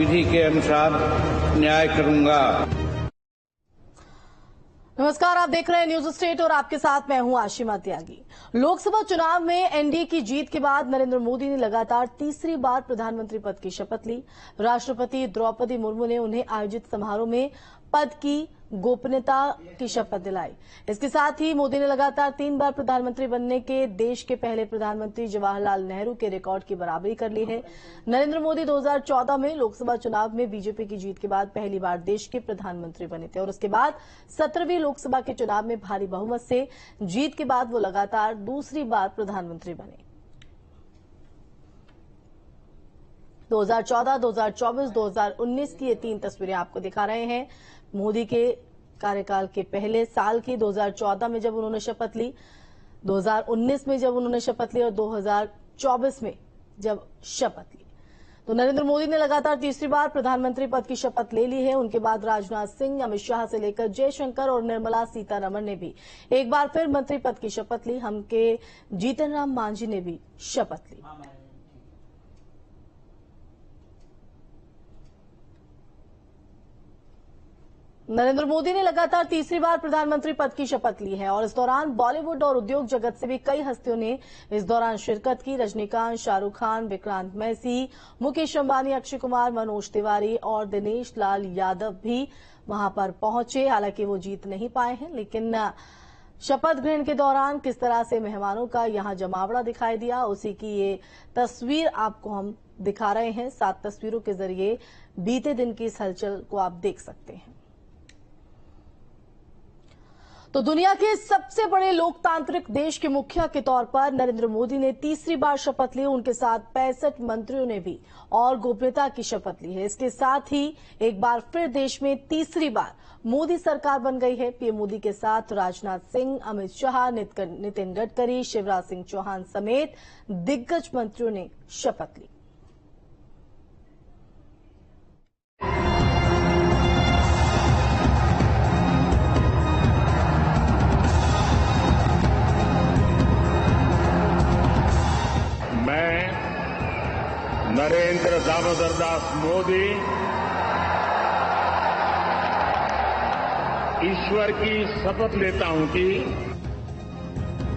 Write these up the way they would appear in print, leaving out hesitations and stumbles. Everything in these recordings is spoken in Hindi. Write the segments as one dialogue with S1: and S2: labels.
S1: विधि के अनुसार न्याय करूंगा।
S2: नमस्कार, आप देख रहे हैं न्यूज स्टेट और आपके साथ मैं हूं आशिमा त्यागी। लोकसभा चुनाव में एनडीए की जीत के बाद नरेंद्र मोदी ने लगातार तीसरी बार प्रधानमंत्री पद की शपथ ली। राष्ट्रपति द्रौपदी मुर्मू ने उन्हें आयोजित समारोह में पद की गोपनीयता की शपथ दिलाई। इसके साथ ही मोदी ने लगातार 3 बार प्रधानमंत्री बनने के देश के पहले प्रधानमंत्री जवाहरलाल नेहरू के रिकॉर्ड की बराबरी कर ली है। नरेंद्र मोदी 2014 में लोकसभा चुनाव में बीजेपी की जीत के बाद पहली बार देश के प्रधानमंत्री बने थे और उसके बाद 17वीं लोकसभा के चुनाव में भारी बहुमत से जीत के बाद वो लगातार दूसरी बार प्रधानमंत्री बने। 2014, 2024, 2019 की ये 3 तस्वीरें आपको दिखा रहे हैं। मोदी के कार्यकाल के पहले साल की 2014 में जब उन्होंने शपथ ली, 2019 में जब उन्होंने शपथ ली और 2024 में जब शपथ ली। तो नरेंद्र मोदी ने लगातार तीसरी बार प्रधानमंत्री पद की शपथ ले ली है। उनके बाद राजनाथ सिंह, अमित शाह से लेकर जयशंकर और निर्मला सीतारमण ने भी एक बार फिर मंत्री पद की शपथ ली। हम के जीतन राम मांझी ने भी शपथ ली। नरेंद्र मोदी ने लगातार तीसरी बार प्रधानमंत्री पद की शपथ ली है और इस दौरान बॉलीवुड और उद्योग जगत से भी कई हस्तियों ने इस दौरान शिरकत की। रजनीकांत, शाहरुख खान, विक्रांत मैसी, मुकेश अंबानी, अक्षय कुमार, मनोज तिवारी और दिनेश लाल यादव भी वहां पर पहुंचे। हालांकि वो जीत नहीं पाए हैं, लेकिन शपथ ग्रहण के दौरान किस तरह से मेहमानों का यहां जमावड़ा दिखाई दिया, उसी की ये तस्वीर आपको हम दिखा रहे हैं। 7 तस्वीरों के जरिए बीते दिन की इस हलचल को आप देख सकते हैं। तो दुनिया के सबसे बड़े लोकतांत्रिक देश के मुखिया के तौर पर नरेंद्र मोदी ने तीसरी बार शपथ ली। उनके साथ 65 मंत्रियों ने भी और गोपनीयता की शपथ ली है। इसके साथ ही एक बार फिर देश में तीसरी बार मोदी सरकार बन गई है। पीएम मोदी के साथ राजनाथ सिंह, अमित शाह, नितिन गडकरी, शिवराज सिंह चौहान समेत दिग्गज मंत्रियों ने शपथ ली।
S3: नरेंद्र दामोदर दास मोदी ईश्वर की शपथ लेता हूं कि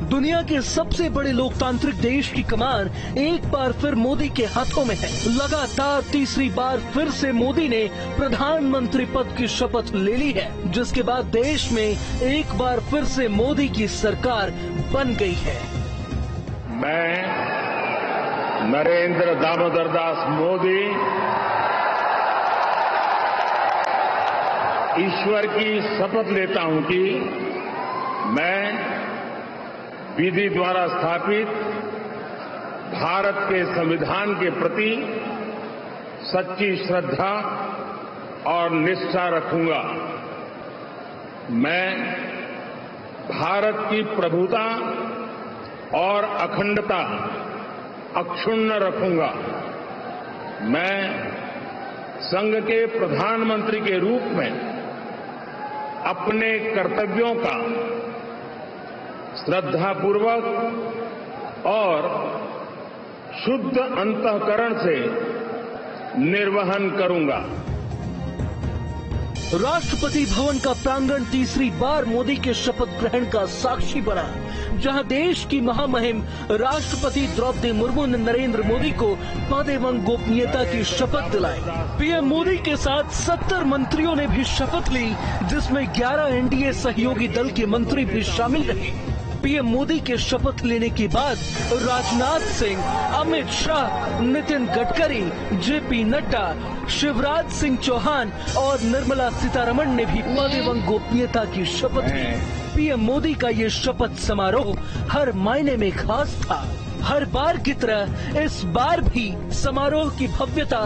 S4: दुनिया के सबसे बड़े लोकतांत्रिक देश की कमान एक बार फिर मोदी के हाथों में है। लगातार तीसरी बार फिर से मोदी ने प्रधानमंत्री पद की शपथ ले ली है, जिसके बाद देश में एक बार फिर से मोदी की सरकार बन गई है।
S3: मैं नरेंद्र दामोदर दास मोदी ईश्वर की शपथ लेता हूं कि मैं विधि द्वारा स्थापित भारत के संविधान के प्रति सच्ची श्रद्धा और निष्ठा रखूंगा। मैं भारत की प्रभुता और अखंडता अक्षुण्ण रखूंगा। मैं संघ के प्रधानमंत्री के रूप में अपने कर्तव्यों का श्रद्धापूर्वक और शुद्ध अंतःकरण से निर्वहन करूंगा।
S4: राष्ट्रपति भवन का प्रांगण तीसरी बार मोदी के शपथ ग्रहण का साक्षी बना, जहां देश की महामहिम राष्ट्रपति द्रौपदी मुर्मू ने नरेंद्र मोदी को पद एवं गोपनीयता की शपथ दिलाई। पीएम मोदी के साथ 70 मंत्रियों ने भी शपथ ली, जिसमें 11 एनडीए सहयोगी दल के मंत्री भी शामिल रहे। पीएम मोदी के शपथ लेने के बाद राजनाथ सिंह, अमित शाह, नितिन गडकरी, जेपी नड्डा, शिवराज सिंह चौहान और निर्मला सीतारमण ने भी पद एवं गोपनीयता की शपथ ली। पीएम मोदी का ये शपथ समारोह हर मायने में खास था। हर बार की तरह इस बार भी समारोह की भव्यता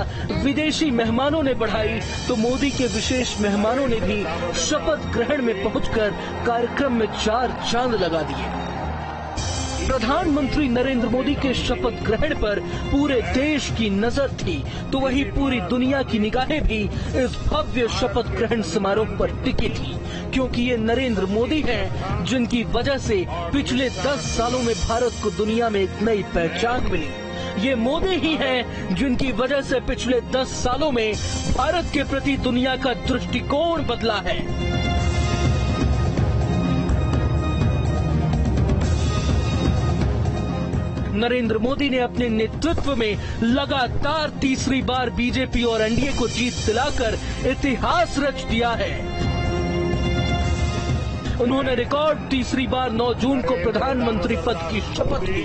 S4: विदेशी मेहमानों ने बढ़ाई, तो मोदी के विशेष मेहमानों ने भी शपथ ग्रहण में पहुंचकर कार्यक्रम में 4 चांद लगा दिए। प्रधानमंत्री नरेंद्र मोदी के शपथ ग्रहण पर पूरे देश की नजर थी, तो वहीं पूरी दुनिया की निगाहें भी इस भव्य शपथ ग्रहण समारोह पर टिकी थी, क्योंकि ये नरेंद्र मोदी हैं जिनकी वजह से पिछले 10 सालों में भारत को दुनिया में एक नई पहचान मिली। ये मोदी ही हैं जिनकी वजह से पिछले 10 सालों में भारत के प्रति दुनिया का दृष्टिकोण बदला है। नरेंद्र मोदी ने अपने नेतृत्व में लगातार तीसरी बार बीजेपी और एनडीए को जीत दिलाकर इतिहास रच दिया है। उन्होंने रिकॉर्ड तीसरी बार 9 जून को प्रधानमंत्री पद की शपथ ली।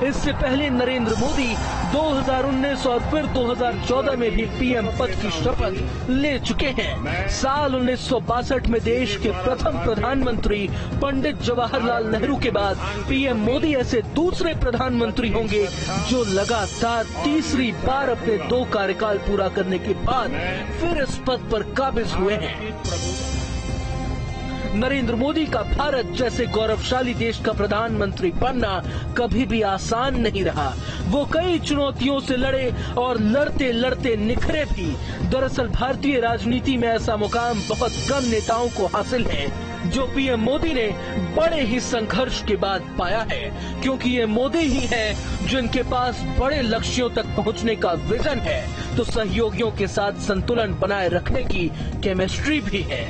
S4: इससे पहले नरेंद्र मोदी 2019 और फिर 2014 में भी पीएम पद की शपथ ले चुके हैं। साल 1962 में देश के प्रथम प्रधानमंत्री पंडित जवाहरलाल नेहरू के बाद पीएम मोदी ऐसे दूसरे प्रधानमंत्री होंगे जो लगातार तीसरी बार अपने 2 कार्यकाल पूरा करने के बाद फिर इस पद पर काबिज हुए हैं। नरेंद्र मोदी का भारत जैसे गौरवशाली देश का प्रधानमंत्री बनना कभी भी आसान नहीं रहा। वो कई चुनौतियों से लड़े और लड़ते लड़ते निखरे भी। दरअसल भारतीय राजनीति में ऐसा मुकाम बहुत कम नेताओं को हासिल है जो पीएम मोदी ने बड़े ही संघर्ष के बाद पाया है, क्योंकि ये मोदी ही हैं जिनके पास बड़े लक्ष्यों तक पहुंचने का विजन है, तो सहयोगियों के साथ संतुलन बनाए रखने की केमिस्ट्री भी है।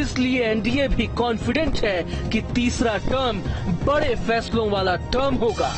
S4: इसलिए एनडीए भी कॉन्फिडेंट है कि तीसरा टर्म बड़े फैसलों वाला टर्म होगा।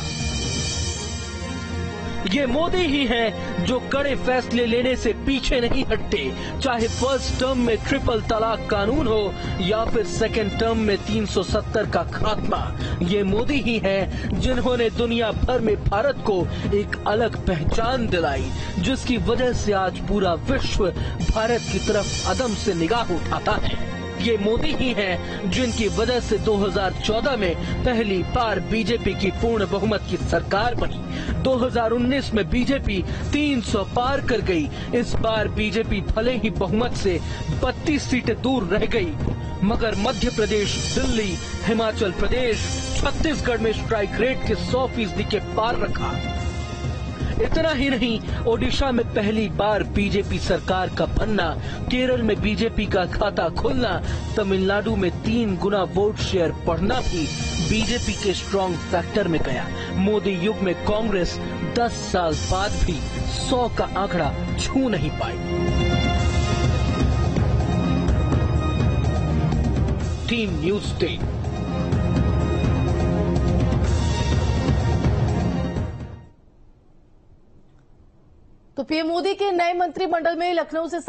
S4: ये मोदी ही हैं जो कड़े फैसले लेने से पीछे नहीं हटते, चाहे फर्स्ट टर्म में ट्रिपल तलाक कानून हो या फिर सेकंड टर्म में 370 का खात्मा। ये मोदी ही हैं जिन्होंने दुनिया भर में भारत को एक अलग पहचान दिलाई, जिसकी वजह से आज पूरा विश्व भारत की तरफ अदम से निगाह उठाता है। ये मोदी ही हैं जिनकी वजह से 2014 में पहली बार बीजेपी की पूर्ण बहुमत की सरकार बनी। 2019 में बीजेपी 300 पार कर गई। इस बार बीजेपी भले ही बहुमत से 32 सीटें दूर रह गई, मगर मध्य प्रदेश, दिल्ली, हिमाचल प्रदेश, छत्तीसगढ़ में स्ट्राइक रेट के 100% के पार रखा। इतना ही नहीं, ओडिशा में पहली बार बीजेपी सरकार का बनना, केरल में बीजेपी का खाता खुलना, तमिलनाडु में 3 गुना वोट शेयर बढ़ना भी बीजेपी के स्ट्रॉन्ग फैक्टर में गया। मोदी युग में कांग्रेस 10 साल बाद भी 100 का आंकड़ा छू नहीं पाई। Team news day.
S2: तो पीएम मोदी के नए मंत्रिमंडल में लखनऊ से